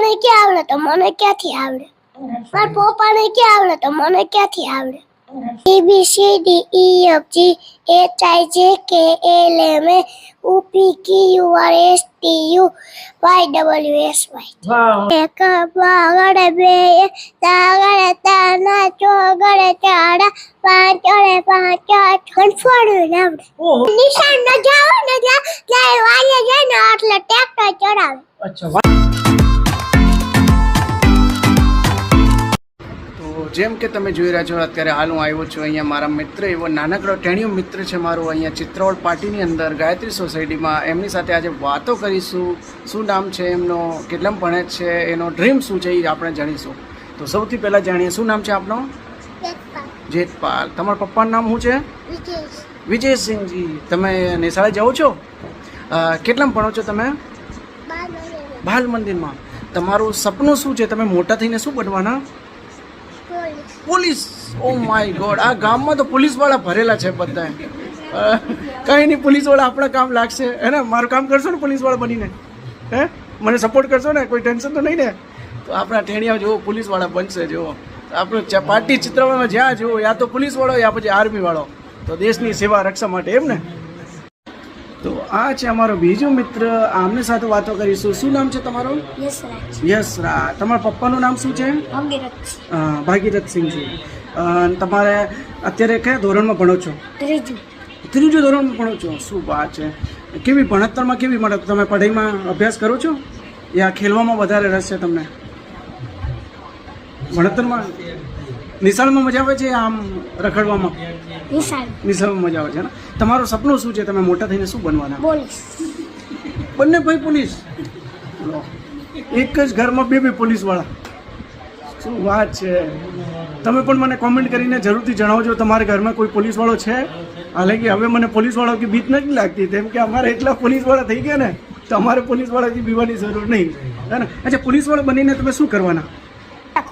પપ્પાને ક્યાં આવડે તો મને ક્યાંથી આવડે? મારા પપ્પાને ક્યાં આવડે તો મને ક્યાંથી આવડે? A B C D E F G H I J K L M N O P Q R S T U Y W S Y. એક પાગડે બે તાગડે તાના ચોગડે ચાડા પાંચડે પાંચ ખંડફાડું આવડે. નિશાન ન જાવ ને જાય વાલે જાય ને એટલે ટ્રેક્ટર ચડાવે. અચ્છા. જેમ કે તમે જોઈ રહ્યા છો અત્યારે હાલ હું આવ્યો છું અહીંયા મારા મિત્ર એવો નાનકડો ટેણીયો મિત્ર છે મારો અહીંયા ચિત્રવડ પાર્ટીની અંદર ગાયત્રી સોસાયટીમાં. એમની સાથે આજે વાતો કરીશું. શું નામ છે એમનો, કેટલામ ભણે છે, એનો ડ્રીમ શું છે એ આપણે જાણીશું. તો સૌથી પહેલાં જાણીએ, શું નામ છે આપનો? જેતપાલ. તમારા પપ્પાનું નામ શું છે? વિજયસિંહજી. તમે નિશાળે જાઓ છો? કેટલામ ભણો છો તમે? બાલ મંદિરમાં. તમારું સપનું શું છે? તમે મોટા થઈને શું બનવાના? પોલીસ. ઓ માય ગોડ, આ ગામમાં તો પોલીસવાળા ભરેલા છે બધા. કંઈ નહીં, પોલીસવાળા આપણા કામ લાગશે હે ને? મારું કામ કરશો ને પોલીસવાળા બનીને? હે, મને સપોર્ટ કરશો ને? કોઈ ટેન્શન તો નહીં ને? તો આપણા ટેણિયા જુઓ પોલીસવાળા બનશે. જુઓ આપણું પાર્ટી ચિત્રવાળામાં જ્યાં જુઓ, યા તો પોલીસવાળો યા પછી આર્મીવાળો, તો દેશની સેવા રક્ષા માટે એમ ને. તો આ છે અમારો બીજો મિત્ર, આમની સાથે વાતો કરીશું. શું નામ છે તમારું? યશરાજ. તમારા પપ્પાનું નામ શું છે? ભાગીરથસિંહજી. તમારે અત્યારે કયા ધોરણમાં ભણો છો? ત્રીજું ધોરણમાં ભણો છો. શું વાત છે. કેવી ભણતરમાં કેવી મળે? તમે પઢાઈમાં અભ્યાસ કરો છો યા ખેલવામાં વધારે રસ છે તમને? ભણતરમાં નિશાળમાં મજા આવે છે આમ રખડવામાં? નિશાળમાં મજા આવે છે ને. તમારું સપનું શું છે? તમે મોટા થઈને શું બનવાના? પોલીસ. બંને ભાઈ પોલીસ? એક જ ઘરમાં બે પોલીસવાળા. શું વાત છે. તમે પણ મને કોમેન્ટ કરીને જરૂરથી જણાવજો તમારા ઘરમાં કોઈ પોલીસવાળો છે. હાલાકી હવે મને પોલીસવાળો કે બીક નથી લાગતી, કેમ કે અમારે એટલા પોલીસવાળા થઈ ગયા ને, તો અમારે પોલીસવાળાથી બીવાની જરૂર નહીં હે ને. અચ્છા, પોલીસવાળા બનીને તમે શું કરવાના?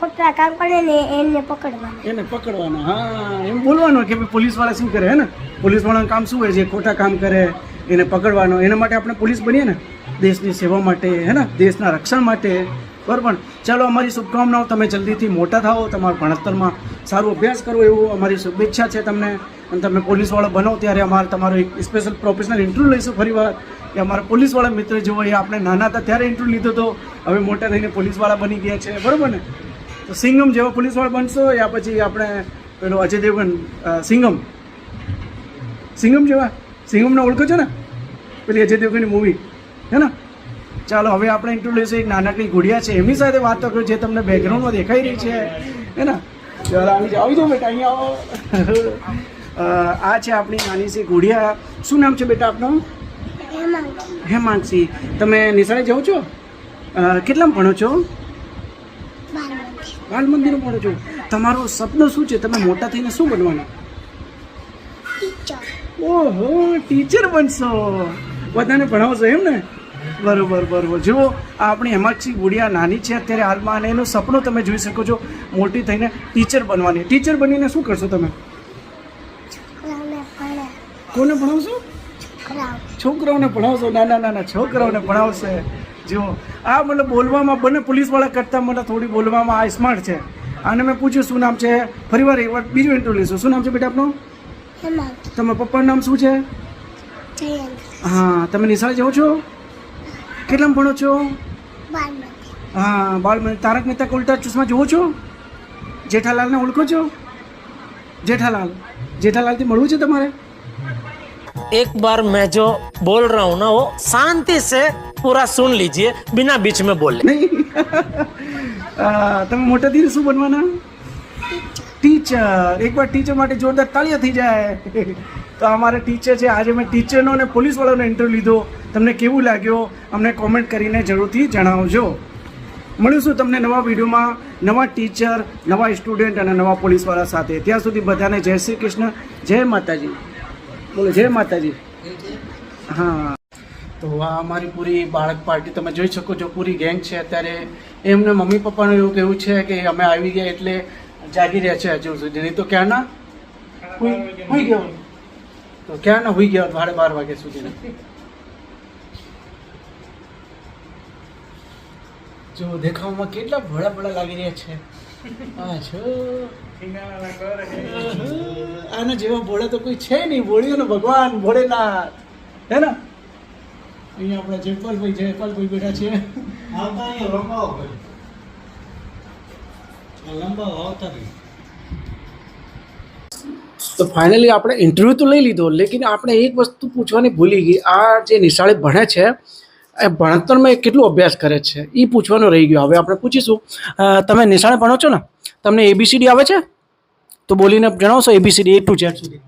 ખોટા કામ કરે ને એને પકડવાના. એને પકડવાના. હા, એમ બોલવાનું કે પોલીસવાળા શું કરે હે ને. પોલીસવાળાનું કામ શું હોય? જે ખોટા કામ કરે એને પકડવાનો. એના માટે આપણે પોલીસ બનીએ ને, દેશની સેવા માટે હે ને, દેશના રક્ષણ માટે. બરાબર. ચાલો, અમારી શુભકામનાઓ. તમે જલ્દીથી મોટા થાઓ, તમારા ભણતરમાં સારો અભ્યાસ કરો એવું અમારી શુભેચ્છા છે તમને. અને તમે પોલીસવાળા બનો ત્યારે અમારે તમારો એક સ્પેશિયલ પ્રોફેશનલ ઇન્ટરવ્યૂ લઈશું ફરીવાર. કે અમારા પોલીસવાળા મિત્ર જેવો એ આપણે નાના હતા ત્યારે ઇન્ટરવ્યૂ લીધો હતો, હવે મોટા થઈને પોલીસવાળા બની ગયા છે. બરાબર ને. તો સિંગમ જેવા પોલીસવાળા બનશો યા પછી આપણે પેલો અજય દેવગન સિંગમ જેવા? સિંગમને ઓળખો છો ને, પેલી અજય દેવગનની મૂવી હે ને. ચાલો, હવે આપણે ઇન્ટરવ્યૂ લઈશું એક નાનકડી ગુડિયા છે એમની સાથે વાત કરો, જે તમને બેકગ્રાઉન્ડમાં દેખાઈ રહી છે હે ને. ચાલો, આવી જાઓ બેટા, અહીંયા આવો. આ છે આપણી નાની સી ગુડિયા. શું નામ છે બેટા આપનું? હેમાંક્ષી. તમે નિશાળે જાઓ છો? કેટલામાં ભણો છો? બાલ મંદિરમાં ભણો છો. તમારું સપનું શું છે? તમે મોટા થઈને શું બનવાના? ઓહો, ટીચર બનશો. બધાને ભણાવશો એમ ને. બરોબર. જુઓ, આ આપણી હેમાંક્ષી ગુડિયા નાની છે અત્યારે હાલમાં, અને એનું સપનું તમે જોઈ શકો છો મોટી થઈને ટીચર બનવાની. ટીચર બનીને શું કરશો તમે? કોને ભણાવશો? છોકરાઓને ભણાવશો. નાના છોકરાઓને ભણાવશે. જુઓ, આ મતલબ બોલવામાં બંને પોલીસવાળા કરતાં મને થોડી બોલવામાં આ સ્માર્ટ છે. આને મેં પૂછ્યું શું નામ છે, ફરીવાર એકવાર બીજું ઇન્ટરવ્યુ લઈશું. શું નામ છે બેટા આપનું? તમારા પપ્પાનું નામ શું છે? હા. તમે નિશાળે જાઓ છો? કેટલામાં ભણો છો? હા, બાલ મંદિર. તારક મહેતા કા ઉલ્ટા ચશ્મા જુઓ છો? જેઠાલાલને ઓળખો છો? જેઠાલાલથી મળવું છે તમારે? एक बार मैं जो बोल रहा हूँ ना वो शांति से पूरा सुन लीजिए बिना बीच में बोले. नहीं. તમે મોટા થઈને શું બનવાના? ટીચર. એકવાર ટીચર માટે જોરદાર તાળીઓ થઈ જાય. તો અમારા ટીચર છે. આજે મેં ટીચરનો અને પોલીસવાળાનો ઇન્ટરવ્યૂ લીધો. તમને કેવું લાગ્યો અમને કોમેન્ટ કરીને જરૂરથી જણાવજો. મળીશું તમને નવા વિડીયોમાં, નવા ટીચર, નવા સ્ટુડન્ટ અને નવા પોલીસવાળા સાથે. ત્યાં સુધી બધાને જય શ્રી કૃષ્ણ, જય માતાજી. બોલો જય માતાજી. હા. તો આ અમારી પૂરી બાળક પાર્ટી તમે જોઈ શકો છો, પૂરી ગેંગ છે અત્યારે. એમને મમ્મી પપ્પાનું એવું કહેવું છે કે અમે આવી ગયા એટલે જાગી રહ્યા છે હજુ સુધી, નહીં તો ક્યાંના હુઈ ગયો. તો ક્યાંના હુઈ ગયા 12:30 વાગ્યા સુધી. જો દેખાવમાં કેટલા ભોળા ભોળા લાગી રહ્યા છે. આ જો આના જેવા ભોળા તો કોઈ છે નહીં. ભોળીઓનો ભગવાન ભોળેનાથ હે ને. અહીંયા આપણા જયપાલભાઈ બેઠા છે. તો ફાઇનલી આપણે ઇન્ટરવ્યૂ તો લઈ લીધો, લેકિન આપણે એક વસ્તુ પૂછવાની ભૂલી ગઈ. આ જે નિશાળે ભણે છે એ ભણતરમાં કેટલો અભ્યાસ કરે છે એ પૂછવાનું રહી ગયું. હવે આપણે પૂછીશું, તમે નિશાળે ભણો છો ને, તમને ABCD આવે છે? તો બોલીને જણાવશો ABCD A to Z સુધી.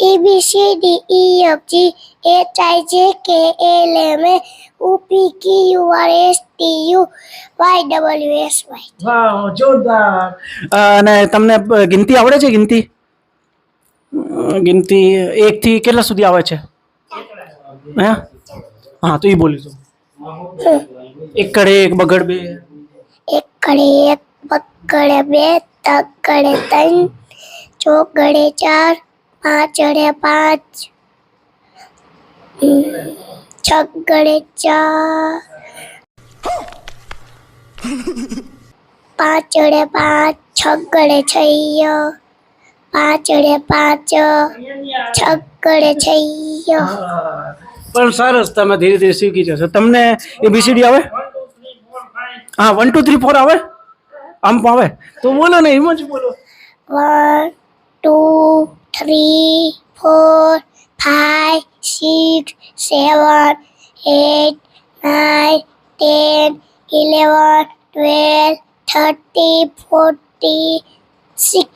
A B C D E F G H I J K L M N O P Q R S T U Y W S Y. વાહ, જોરદાર. અને તમને ગિનતી આવડે છે? ગિનતી 1 થી કેટલા સુધી આવે છે? હે? હા, તો એ બોલીશું. એકડે એક, બગડ બે. એકડે એક, બગડે બે, તગડે ત્રણ, ચોગડે ચાર, પાંચડે પાંચ, છગડે ચાર, પાંચડે પાંચ, છગડે છ, પાંચડે પાંચ, છગડે છ. પણ સરસ, તમે ધીરે ધીરે શીખી જશો. તમને ABCD આવે? હા, 1 2 3 4 આવે? આમ આવે તો બોલો ને, એમ જ બોલો. 1 2 3 4 5 6 7 8 9 10 11 12 13 14 16.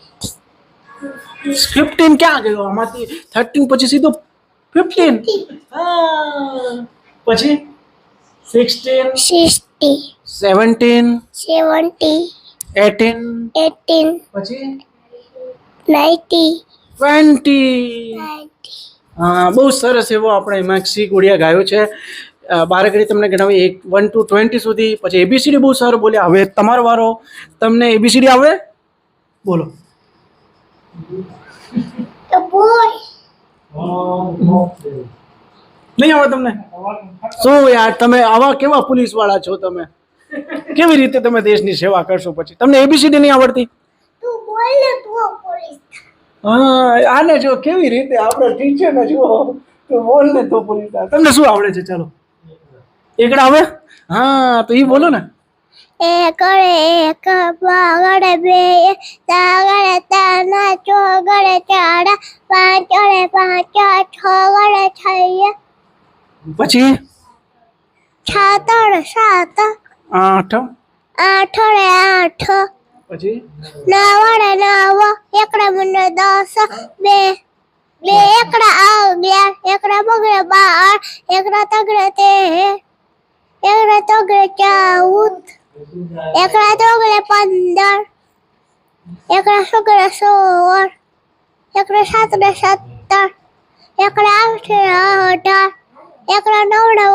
15 ક્યાં ગયો આમાંથી? 13 પછી સીધો 15. હા, પછી 16 60 17 70 18 18 પછી 90 20. 90. હા, બહુ સરસ એવો આપણે માક્ષી ગુડિયા ગાયો છે. બારકડી તમને ગણાવી 1 to 20 સુધી. પછી ABCD બહુ સારું બોલ્યા. હવે તમારો વારો. તમને ABCD આવડે? બોલો. The boy. નહીં આવે તમને? શું યાર, તમે આવા કેવા પોલીસ વાળા છો? તમે કેવી રીતે તમે દેશની સેવા કરશો? પછી તમને ABCD નહીં આવડતી? તું બોલ ને, તું પોલીસ. હા, આને જો કેવી રીતે આપણે ટીચર ને જુઓ તો બોલ ને તો પોલીસ. તમને શું આવડે છે? ચાલો, એકડા આવે? હા, તો એ બોલો ને. એકડે એક, બગડે બે, તગડે ત્રણ, ચોગડે ચાર, પાંચડે પાંચ, છગડે છ, પછી સાતડે સાત, 8 આઠડે આઠ, પછી નવડે નવ, એકડે મને 10, બે એકડા 11, એકડા બગડે 12, એકડા તગડે 13, એકડા તગડે 14, એકડા તગડે 15, એકડા સગડે 16, એકડા સાતડે 17, એકડા આઠડે 18, એકડા નવડે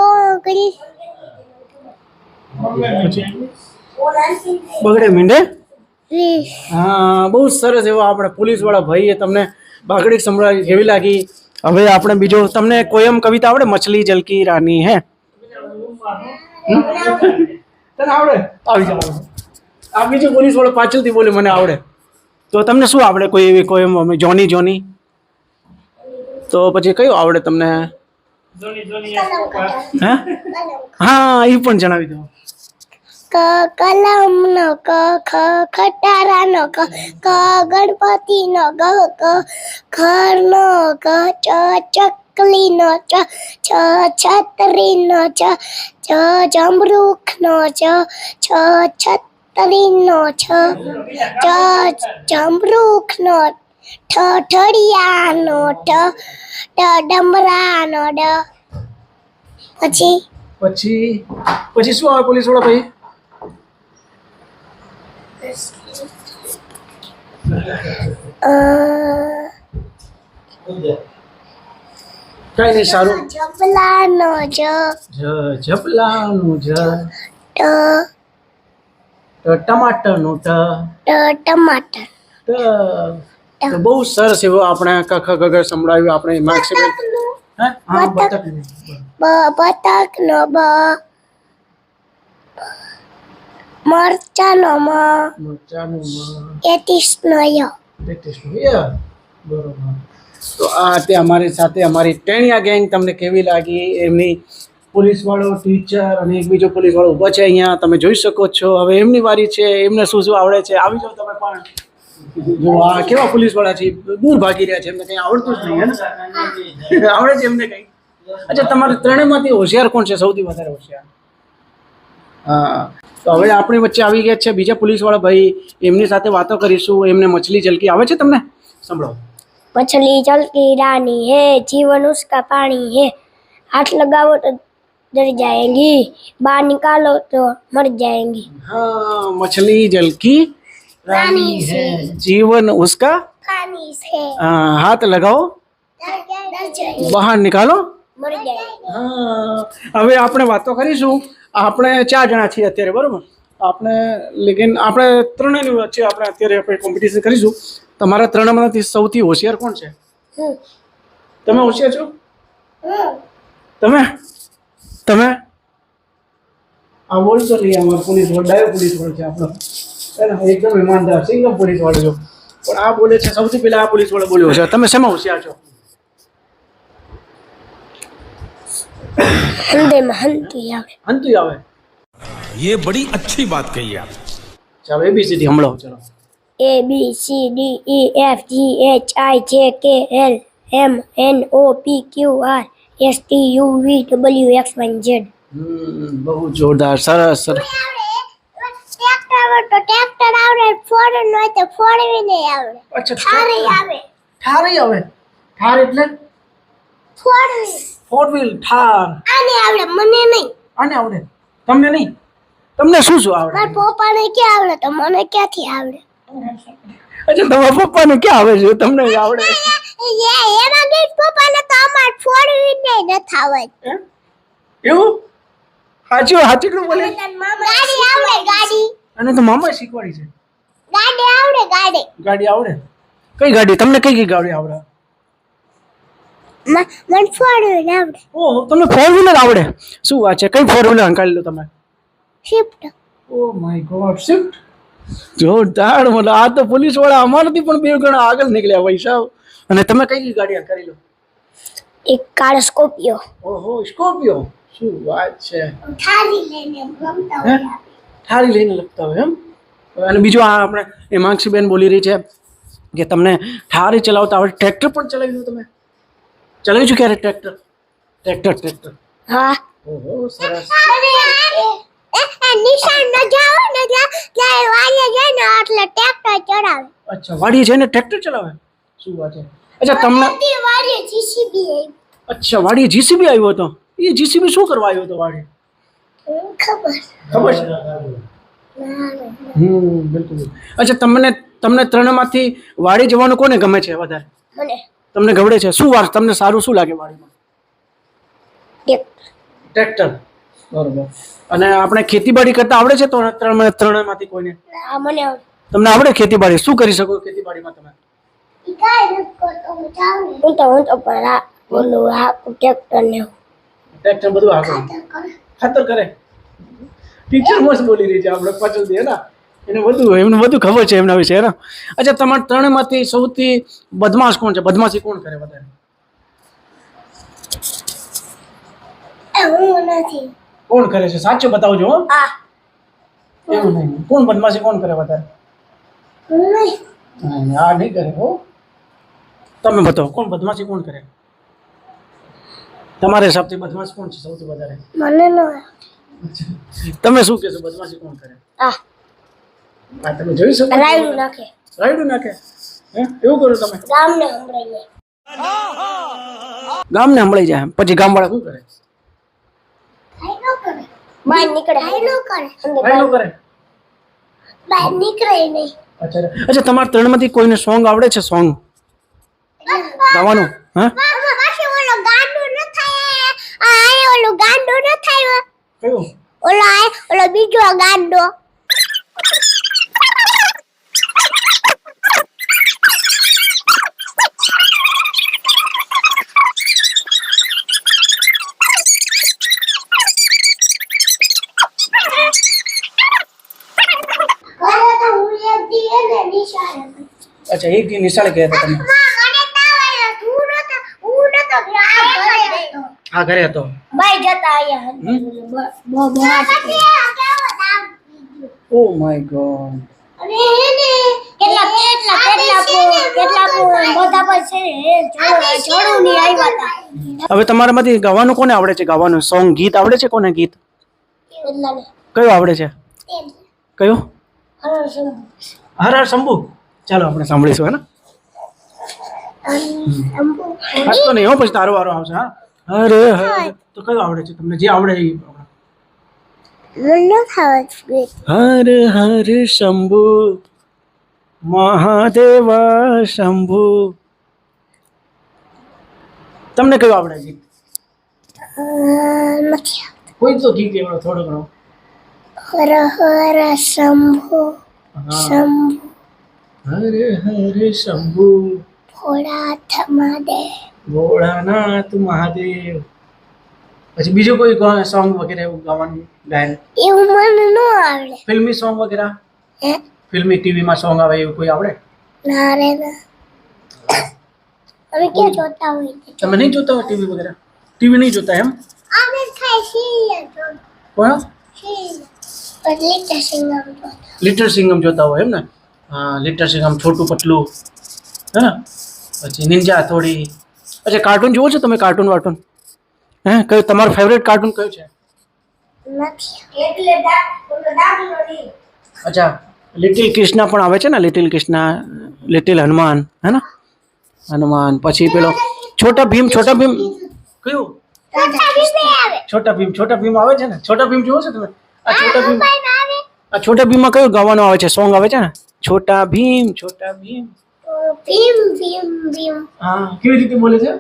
19, બગડે મીંડે. 20. હા, બહુ સરસ એવો આપણે પોલીસ વાળા ભાઈએ તમને બાગડી સંભળાવી. કેવી લાગી? હવે આપણે બીજો, તમને કોયમ કવિતા આવડે? મછલી જલકી રાની હે? તને આવડે? આવી જાવ. આ બીજો પોલીસ વાળો પાછળથી બોલે મને આવડે. તો તમને શું આવડે? કોઈ એવી કોયમ? અમે જોની જોની. તો પછી કયું આવડે તમને? હે? હા, એ પણ જણાવી દો. ક કલમ નો ક, ખ ખટારા નો ક, ક ગણપતિ નો ગ, ક ઘર નો ગ, ચ ચકલી નો ચ, છ છત્રી નો છ, જ જમરૂખ નો છ, છ છત્રી નો છ, જ જમરૂખ નો, ઠ ઠડિયા નો ઠ, ડ ડમરા નો ડ. પછી પછી શું આવે પોલીસ વાળા ભાઈ? કઈ નહીં, સારું. જબલા નો જ, જપલાનું જ, ટમાટર નું ટ, ટમાટર, તો બહુ સરસ એવો આપણે કખ ગગર સંભળાવ્યું આપણે માર્ક્સ. હા, બતક. બતક નો બ, મરચાનો મ મરચાનું એટીસનો ય બરોબર. તો આ તે અમારી સાથે અમારી ટેણિયા ગેંગ તમને કેવી લાગી? એમની પોલીસ વાળો, ટીચર અને એક બીજો પોલીસ વાળો ઊભો છે અહીંયા, તમે જોઈ શકો છો. હવે એમની વારી છે, એમને શું શું આવડે છે. આવી જાઓ તમે પણ. જો આ કેવા પોલીસ વાળા છે, દૂર ભાગી રહ્યા છે, એમને કંઈ આવડતું જ નહીં. હે આવડે છે એમને કંઈ? અચ્છા, તમારે ત્રણેયમાંથી હોશિયાર કોણ છે, સૌથી વધારે હોશિયાર? હા, તો હવે આપણી વચ્ચે આવી ગયા છે બીજા પોલીસ વાળા ભાઈ, એમની સાથે વાતો કરીશું. એમને મછલી જલકી આવે છે તમને? સંભળાવો. मछली जल की रानी है, जीवन उसका पानी है, हाथ लगाओ तो डर जाएंगी, बाहर निकालो तो मर जाएंगी. हाँ, मछली जल की रानी है, जीवन उसका पानी से हाथ लगाओ डर जाएंगी, બહાર નિકાલો. मर जाएंगी. હા, હવે આપણે વાતો કરીશું. આપણે 4 જણા છીએ અત્યારે, બરોબર? આપણે લેકિન આપણે ત્રણેયની વચ્ચે આપણે અત્યારે આપણે કોમ્પિટિશન કરીશું. તમારા ત્રણમાંથી સૌથી હોશિયાર કોણ છે? તમે હોશિયાર છો? તમે તમે આ બોલતો નહીં. અમારો પોલીસ વાળો ડાયો પોલીસ વાળો છે આપણો, એકદમ ઈમાનદાર સિંગમ પોલીસ વાળો છો. પણ આ બોલે છે સૌથી પહેલા આ પોલીસ વાળો બોલ્યો છે. તમે શેમાં હોશિયાર છો? हंदे में हंती आवे. હંતું આવે. ये बड़ी अच्छी बात कही आप. ચાલો ABCD હમણાં ચલો. A B C D E F G H I J K L M N O P Q R S T U V W X Y Z. બહુ જોરદાર, સરસ સરસ. ટ્રેક્ટર આવડે, ફોર હોય તો ફોર નહીં આવડે. અચ્છા, થારી આવે. ઠાર આવે. ઠાર એટલે ફોર 4 વ્હીલ ઠાર. આને આવડે, મને નહીં. આને આવડે, તમને નહીં? તમને શું શું આવડે? મારા પપ્પાને ક્યાં આવડે તો મને ક્યાંથી આવડે? અચ્છા, તમારા પપ્પાને ક્યાં આવે છે, તમને આવડે? એમાં ગઈ પપ્પાને તો અમાર ફોર વ્હીલ નહીં નથી આવડે. એવું? સાચું બોલે. ગાડી આવડે, ગાડી. અને તો મામા શીખવાડી છે. ગાડી આવડે, ગાડી. ગાડી આવડે? કઈ ગાડી? તમને કઈ ગાડી આવડે? મને ફોર વ્હીલ આવડે. ઓહો, તમને 4 વ્હીલર આવડે? શું વાત છે, કઈ 4 વ્હીલર હંકાળી લો તમે? Shift. Oh my God, shift. જોરદાર. મતલબ આ તો પોલીસ વાળા અમારાથી પણ 2 ગણા આગળ નીકળ્યા ભાઈ સાહેબ. અને તમે કઈ ગાડી હંકાળી લો? એક કાર સ્કોર્પિયો. ઓહો, સ્કોર્પિયો. શું વાત છે. થારી લઈને ગમતા હે? થારી લઈને લગતા હોય એમ. અને બીજું આ આપણે હિમાંક્ષીબેન બોલી રહી છે કે તમને થારી ચલાવતા આવડે. ટ્રેક્ટર પણ ચલાવી લો તમે? ચલાવી છું ક્યારે ટ્રેક્ટર? હા. ઓહો, સરસ. નિશાન ન જાવ ને ત્યાં વાળીએ જાય ને એટલે ટ્રેક્ટર ચડાવે. અચ્છા, વાડીએ જઈને ટ્રેક્ટર ચલાવે? શું વાત છે. અચ્છા, તમને વાળીએ જીસીબી આવી. અચ્છા, વાડીએ જીસીબી આવ્યો હતો. એ જીસીબી શું કરવા આવ્યો હતો વાડીએ? ખબર છે? બિલકુલ. અચ્છા, તમને ત્રણમાંથી વાડી જવાનું કોને ગમે છે વધારે? મને તમને ગવડે છે શું? તમને સારું શું લાગે વાડીમાં? ટ્રેક્ટર. બરોબર. અને આપણે ખેતીવાડી કરતા આવડે છે તો ત્રણમાંથી કોઈને? મને આવડે. તમને આવડે ખેતીવાડી? શું કરી શકો ખેતીવાડીમાં તમે? હું તો પણ બોલું આ ટ્રેક્ટર ને ટ્રેક્ટર બધું આગળ ખાતર કરે. ટીચર મસ્ત બોલી રહી છે આપણે પાછળ દે ને, એમને બધું ખબર છે એમના વિશે. અચ્છા, તમારા ત્રણમાંથી સૌથી બદમાશ કોણ છે? બદમાશી કોણ કરે વધારે? હું નથી. કોણ કરે છે? સાચું બતાવજો હો. હા. એવું નહીં. કોણ બદમાશી કોણ કરે વધારે? આ નહીં કરે હો. તમે બતાવો કોણ બદમાશી કોણ કરે? તમારા હિસાબથી બદમાશ કોણ છે સૌથી વધારે? મને ન. તમે શું કહેશો બદમાશી કોણ કરે? આ તમે જોઈ શકો? રાયડું નાખે. રાયડું નાખે? હે, એવું કરો તમે? ગામને સંભળાઈએ. ગામને સંભળાઈ જાય પછી ગામવાળા શું કરે? બહાર નીકળે. રાયડું કરે? બહાર નીકળે નહીં. અચ્છા, તમારા ત્રણમાંથી કોઈને સોંગ આવડે છે? સોંગ ગાવાનું? હા, ઓલો ગાંડો ન થાય. આ ઓલો ગાંડો ન થાય. કયું? ઓલો બીજો ગાંડો. અચ્છા એક દી નિશાળે ગયા હતા તમે? હા ઘરે હતો. બાય જતા આયા ઓ માય ગોડ. અને એને કેટલા બધા પર છે જોડું ની આવ્યા હતા. હવે તમારામાંથી ગાવાનું કોને આવડે છે? ગાવાનું સોંગ ગીત આવડે છે કોને? ગીત કેટલા ને કયું આવડે છે? કયું? હર શંભુ હર હર શંભુ. ચાલો આપણે સાંભળીશું હે ને. શંભુ હા તો નહીં હો, પછી તારો વારો આવશે. હા અરે હર તો કયું આવડે છે તમને? જે આવડે એ. not how it's good. Har Har Shambhu Mahadeva Shambhu. તમને કયું આવડે ગીત? નથી કોઈ તો ગીત એવડો થોડો ઘણો. હર હર શંભુ શંભુ હર હર શંભુ ભોળાનાથ મહાદેવ. ભોળાનાથ મહાદેવ. પછી બીજું કોઈ સોંગ વગેરે એવું ગાવાનું ગાયન? એવું મને ન આવડે. ફિલ્મી સોંગ વગેરે? હે ફિલ્મી ટીવીમાં સોંગ આવે એવું કોઈ આવડે? ના રે ના અમે ક્યાં જોતા હોય છે? તમે નહીં જોતા હોય ટીવી વગેરે? ટીવી નહીં જોતા એમ? અમે ખાઈ સિરિયલ જોતા. કોણ? લિટલ સિંગમ જોતા. લિટલ સિંગમ જોતા હોય એમ ને? હા લિટલ સિંગમ, છોટું પતલું હે ને, પછી નિંજા હથોડી. અચ્છા કાર્ટૂન જુઓ છો તમે? કાર્ટૂન વાર્ટૂન હે? કયું તમારું ફેવરેટ કાર્ટૂન કયું છે? નથી એટલે દાદીનો નહીં. અચ્છા લિટિલ કૃષ્ણા પણ આવે છે ને? લિટિલ કૃષ્ણા, લિટિલ હનુમાન હે ને? હનુમાન. પછી પેલો છોટા ભીમ. છોટા ભીમ કયું? છોટા ભીમ આવે છે ને? છોટા ભીમ જુઓ છો તમે? આ છોટા ભીમ, આ છોટા ભીમમાં કયું ગાવાનું આવે છે? સોંગ આવે છે ને? છોટા ભીમ છોટા ભીમ. ભીમ ભીમ ભીમ હા કેવી રીતે બોલે છે?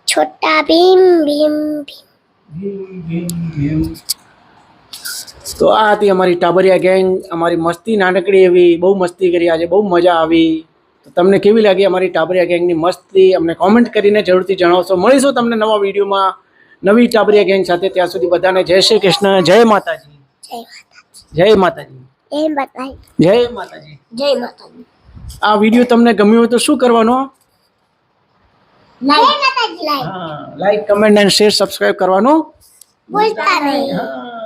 છોટા ભીમ ભીમ ભીમ. ભીમ ભીમ ભીમ. તો આ હતી અમારી ટાબરિયા ગેંગ. અમારી મસ્તી નાનકડી એવી, બહુ મસ્તી કરી આજે, બહુ મજા આવી. તો તમને કેવી લાગી અમારી ટાબરિયા ગેંગની મસ્તી? અમને કોમેન્ટ કરીને જરૂરથી જણાવશો. મળીશું તમને નવા વિડીયોમાં નવી ટાબરિયા ગેંગ સાથે. ત્યાં સુધી બધાને જય શ્રી કૃષ્ણ, જય માતાજી. જય માતાજી. જય માતાજી. જય માતાજી. જય માતાજી. જય માતાજી. આ વિડીયો તમને ગમ્યો હોય તો શું કરવાનો? લાઈક. હા like, comment and share, subscribe કરવાનું બોલતા નહીં. હા